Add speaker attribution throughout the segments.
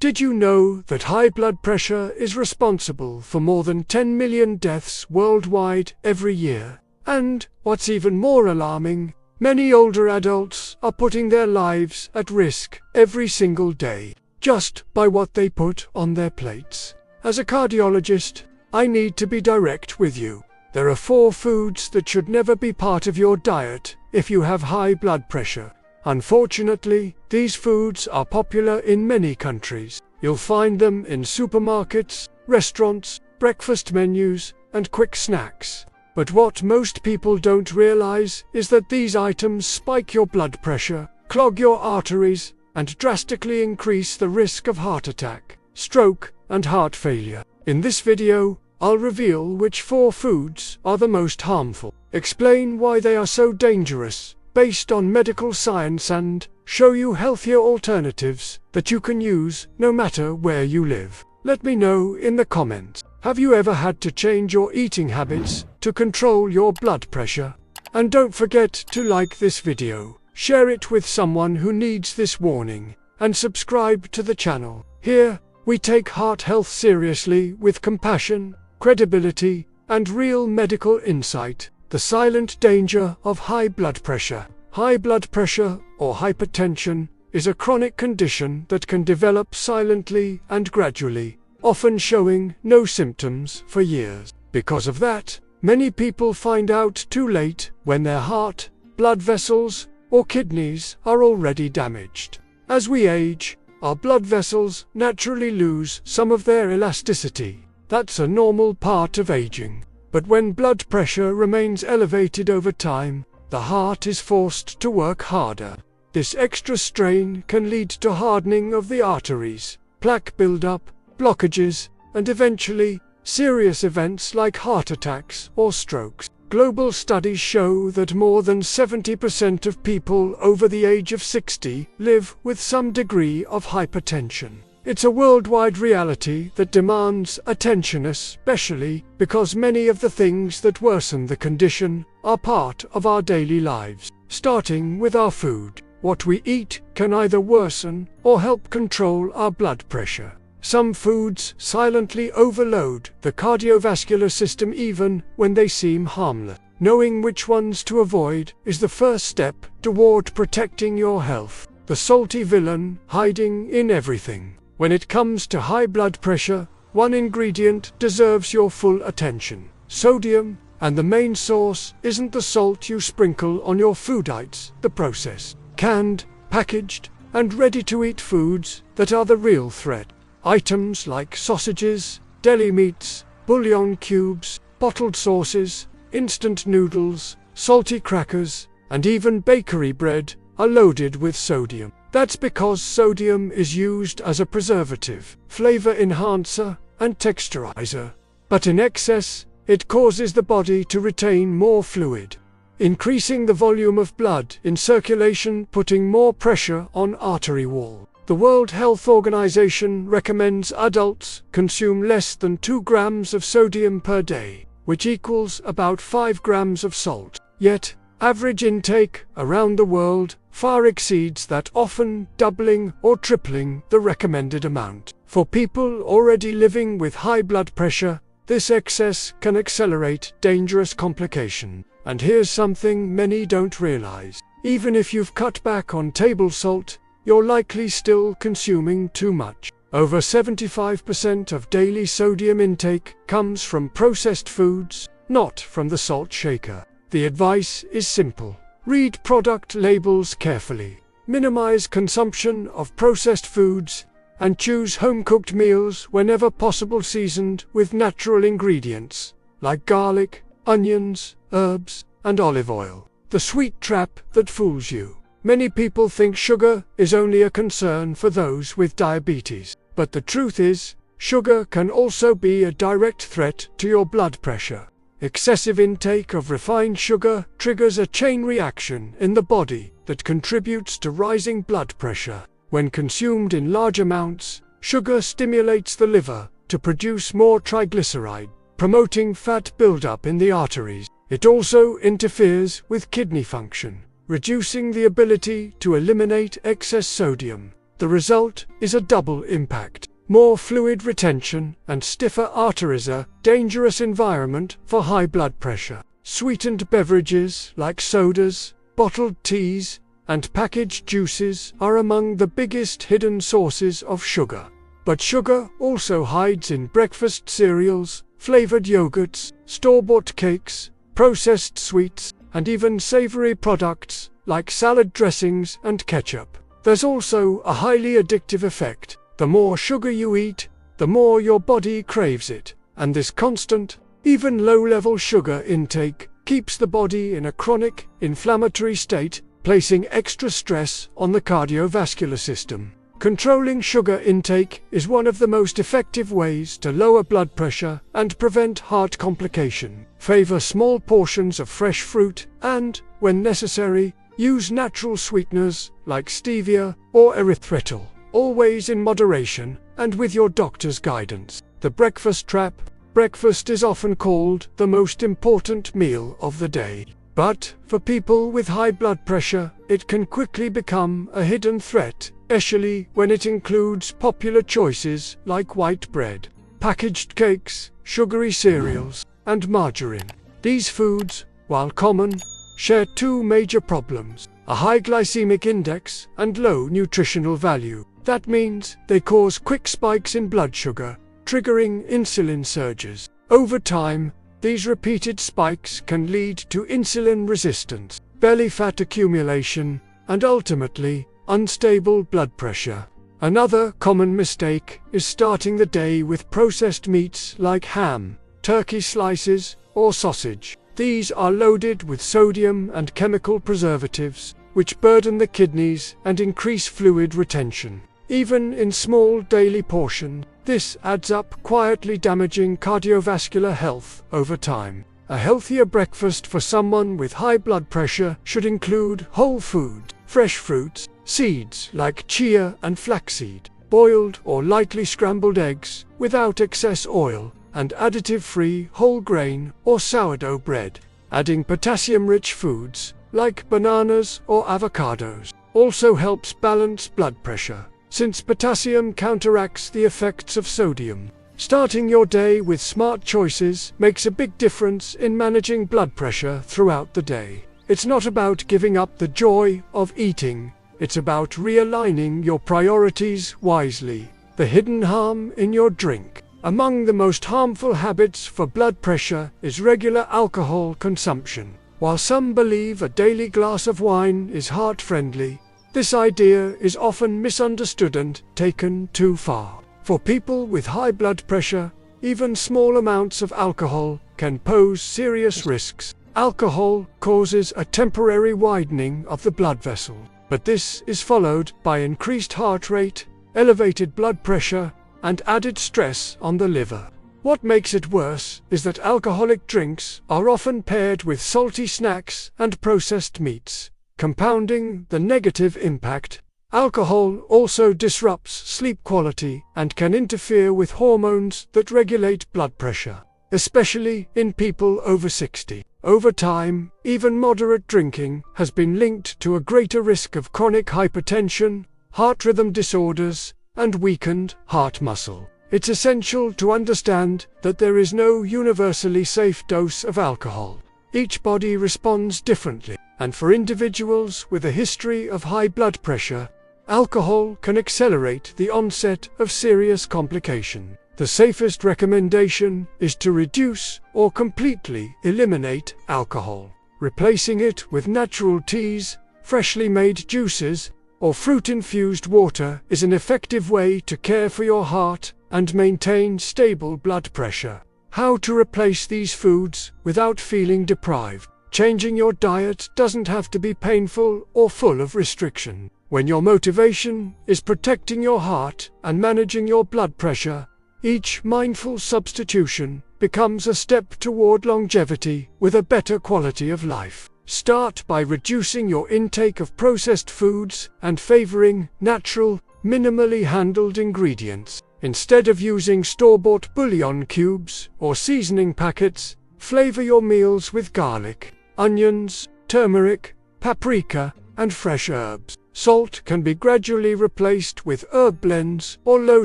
Speaker 1: Did you know that high blood pressure is responsible for more than 10 million deaths worldwide every year? And, what's even more alarming, many older adults are putting their lives at risk every single day, just by what they put on their plates. As a cardiologist, I need to be direct with you. There are 4 foods that should never be part of your diet if you have high blood pressure. Unfortunately, these foods are popular in many countries. You'll find them in supermarkets, restaurants, breakfast menus, and quick snacks. But what most people don't realize is that these items spike your blood pressure, clog your arteries, and drastically increase the risk of heart attack, stroke, and heart failure. In this video, I'll reveal which 4 foods are the most harmful, explain why they are so dangerous, based on medical science, and show you healthier alternatives that you can use no matter where you live. Let me know in the comments. Have you ever had to change your eating habits to control your blood pressure? And don't forget to like this video, share it with someone who needs this warning, and subscribe to the channel. Here, we take heart health seriously with compassion, credibility, and real medical insight. The silent danger of high blood pressure. High blood pressure, or hypertension, is a chronic condition that can develop silently and gradually, often showing no symptoms for years. Because of that, many people find out too late when their heart, blood vessels, or kidneys are already damaged. As we age, our blood vessels naturally lose some of their elasticity. That's a normal part of aging. But when blood pressure remains elevated over time, the heart is forced to work harder. This extra strain can lead to hardening of the arteries, plaque buildup, blockages, and eventually, serious events like heart attacks or strokes. Global studies show that more than 70% of people over the age of 60 live with some degree of hypertension. It's a worldwide reality that demands attention, especially because many of the things that worsen the condition are part of our daily lives. Starting with our food. What we eat can either worsen or help control our blood pressure. Some foods silently overload the cardiovascular system even when they seem harmless. Knowing which ones to avoid is the first step toward protecting your health. The salty villain hiding in everything. When it comes to high blood pressure, one ingredient deserves your full attention: sodium, and the main source isn't the salt you sprinkle on your foodites, the processed, canned, packaged, and ready-to-eat foods that are the real threat. Items like sausages, deli meats, bouillon cubes, bottled sauces, instant noodles, salty crackers, and even bakery bread are loaded with sodium. That's because sodium is used as a preservative, flavor enhancer, and texturizer. But in excess, it causes the body to retain more fluid, increasing the volume of blood in circulation, putting more pressure on artery wall. The World Health Organization recommends adults consume less than 2 grams of sodium per day, which equals about 5 grams of salt. Yet, average intake around the world far exceeds that, often doubling or tripling the recommended amount. For people already living with high blood pressure, this excess can accelerate dangerous complications. And here's something many don't realize. Even if you've cut back on table salt, you're likely still consuming too much. Over 75% of daily sodium intake comes from processed foods, not from the salt shaker. The advice is simple. Read product labels carefully, minimize consumption of processed foods, and choose home-cooked meals whenever possible, seasoned with natural ingredients like garlic, onions, herbs, and olive oil. The sweet trap that fools you. Many people think sugar is only a concern for those with diabetes, but the truth is, sugar can also be a direct threat to your blood pressure. Excessive intake of refined sugar triggers a chain reaction in the body that contributes to rising blood pressure. When consumed in large amounts, sugar stimulates the liver to produce more triglyceride, promoting fat buildup in the arteries. It also interferes with kidney function, reducing the ability to eliminate excess sodium. The result is a double impact. More fluid retention and stiffer arteries, a dangerous environment for high blood pressure. Sweetened beverages like sodas, bottled teas, and packaged juices are among the biggest hidden sources of sugar. But sugar also hides in breakfast cereals, flavored yogurts, store-bought cakes, processed sweets, and even savory products like salad dressings and ketchup. There's also a highly addictive effect. The more sugar you eat, the more your body craves it, and this constant, even low-level sugar intake keeps the body in a chronic, inflammatory state, placing extra stress on the cardiovascular system. Controlling sugar intake is one of the most effective ways to lower blood pressure and prevent heart complication. Favor small portions of fresh fruit and, when necessary, use natural sweeteners like stevia or erythritol, always in moderation and with your doctor's guidance. The breakfast trap. Breakfast is often called the most important meal of the day. But for people with high blood pressure, it can quickly become a hidden threat, especially when it includes popular choices like white bread, packaged cakes, sugary cereals, and margarine. These foods, while common, share two major problems: a high glycemic index and low nutritional value. That means they cause quick spikes in blood sugar, triggering insulin surges. Over time, these repeated spikes can lead to insulin resistance, belly fat accumulation, and ultimately, unstable blood pressure. Another common mistake is starting the day with processed meats like ham, turkey slices, or sausage. These are loaded with sodium and chemical preservatives, which burden the kidneys and increase fluid retention. Even in small daily portions, this adds up, quietly damaging cardiovascular health over time. A healthier breakfast for someone with high blood pressure should include whole foods, fresh fruits, seeds like chia and flaxseed, boiled or lightly scrambled eggs without excess oil, and additive-free whole grain or sourdough bread. Adding potassium-rich foods like bananas or avocados also helps balance blood pressure, since potassium counteracts the effects of sodium. Starting your day with smart choices makes a big difference in managing blood pressure throughout the day. It's not about giving up the joy of eating, it's about realigning your priorities wisely. The hidden harm in your drink. Among the most harmful habits for blood pressure is regular alcohol consumption. While some believe a daily glass of wine is heart-friendly, this idea is often misunderstood and taken too far. For people with high blood pressure, even small amounts of alcohol can pose serious risks. Alcohol causes a temporary widening of the blood vessels, but this is followed by increased heart rate, elevated blood pressure, and added stress on the liver. What makes it worse is that alcoholic drinks are often paired with salty snacks and processed meats, compounding the negative impact. Alcohol also disrupts sleep quality and can interfere with hormones that regulate blood pressure, especially in people over 60. Over time, even moderate drinking has been linked to a greater risk of chronic hypertension, heart rhythm disorders, and weakened heart muscle. It's essential to understand that there is no universally safe dose of alcohol. Each body responds differently, and for individuals with a history of high blood pressure, alcohol can accelerate the onset of serious complications. The safest recommendation is to reduce or completely eliminate alcohol. Replacing it with natural teas, freshly made juices, or fruit-infused water is an effective way to care for your heart and maintain stable blood pressure. How to replace these foods without feeling deprived. Changing your diet doesn't have to be painful or full of restriction. When your motivation is protecting your heart and managing your blood pressure, each mindful substitution becomes a step toward longevity with a better quality of life. Start by reducing your intake of processed foods and favoring natural, minimally handled ingredients. Instead of using store-bought bouillon cubes or seasoning packets, flavor your meals with garlic, onions, turmeric, paprika, and fresh herbs. Salt can be gradually replaced with herb blends or low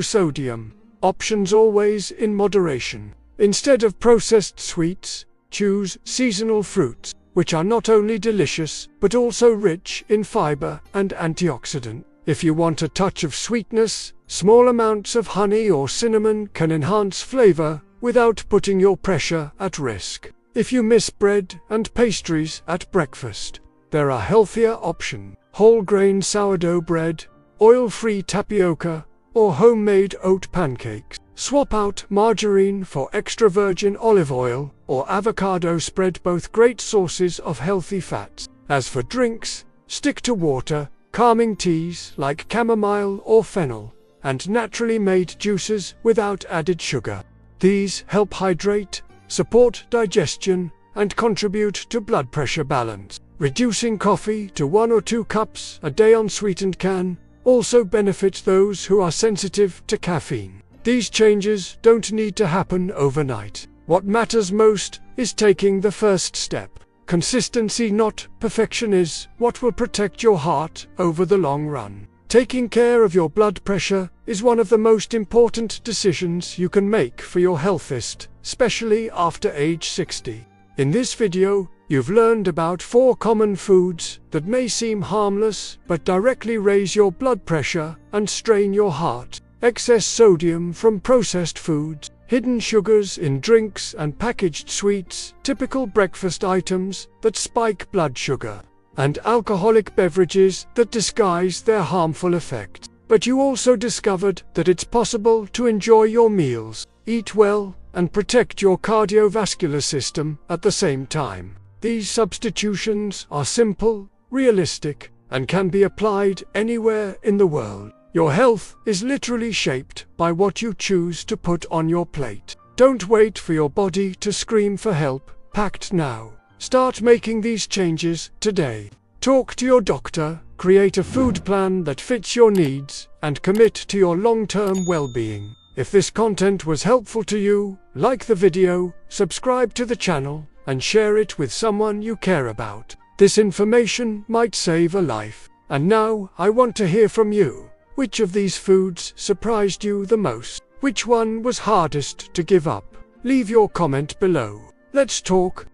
Speaker 1: sodium. Options always in moderation. Instead of processed sweets, choose seasonal fruits, which are not only delicious, but also rich in fiber and antioxidant. If you want a touch of sweetness, small amounts of honey or cinnamon can enhance flavor without putting your pressure at risk. If you miss bread and pastries at breakfast, there are healthier options. Whole grain sourdough bread, oil-free tapioca, or homemade oat pancakes. Swap out margarine for extra virgin olive oil or avocado spread, both great sources of healthy fats. As for drinks, stick to water, calming teas like chamomile or fennel, and naturally made juices without added sugar. These help hydrate, support digestion, and contribute to blood pressure balance. Reducing coffee to 1 or 2 cups a day unsweetened can also benefit those who are sensitive to caffeine. These changes don't need to happen overnight. What matters most is taking the first step. Consistency, not perfection, is what will protect your heart over the long run. Taking care of your blood pressure is one of the most important decisions you can make for your health, especially after age 60. In this video, you've learned about 4 common foods that may seem harmless but directly raise your blood pressure and strain your heart. Excess sodium from processed foods, hidden sugars in drinks and packaged sweets, typical breakfast items that spike blood sugar, and alcoholic beverages that disguise their harmful effects. But you also discovered that it's possible to enjoy your meals, eat well, and protect your cardiovascular system at the same time. These substitutions are simple, realistic, and can be applied anywhere in the world. Your health is literally shaped by what you choose to put on your plate. Don't wait for your body to scream for help. Act now. Start making these changes today. Talk to your doctor, create a food plan that fits your needs, and commit to your long-term well-being. If this content was helpful to you, like the video, subscribe to the channel, and share it with someone you care about. This information might save a life. And now, I want to hear from you. Which of these foods surprised you the most? Which one was hardest to give up? Leave your comment below. Let's talk.